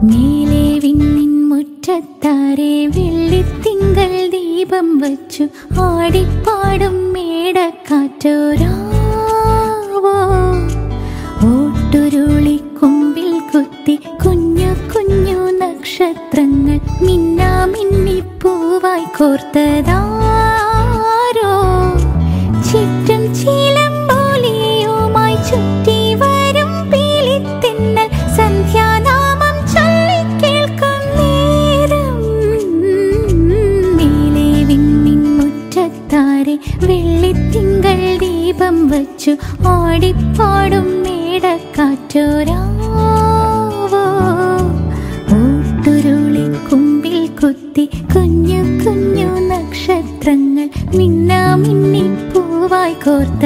മേലെ വിണ്ണിൻ മുറ്റത്താരെ വെള്ളിത്തിങ്കൾ ദീപം വച്ചു ആടിപ്പാടും മേടക്കാറ്റോരാവോ. ഓട്ടുരുളി കൊമ്പിൽ കുത്തി കുഞ്ഞു കുഞ്ഞു നക്ഷത്രങ്ങൾ മിന്നാ മിന്നിപ്പൂവായി കോർത്തതാരോ. ചുറ്റും ചീലമ്പോലിയുമായി ചുറ്റി വരും പീലിത്തിന്നൽ സന്ധ്യാനാമം ചൊല്ലിക്കേൾക്കും നേരം. മേലെ വിണ്ണിൻ മുറ്റത്താരെ വെള്ളിത്തിങ്കൾ ദീപം വച്ചു ആടിപ്പാടും മേടക്കാറ്റോരാവോ. ഓട്ടുരുളി കുമ്പിൽ കുത്തി കുഞ്ഞു കുഞ്ഞു നക്ഷത്രങ്ങൾ മിന്നാ മിന്നിപ്പൂവായി കോർത്ത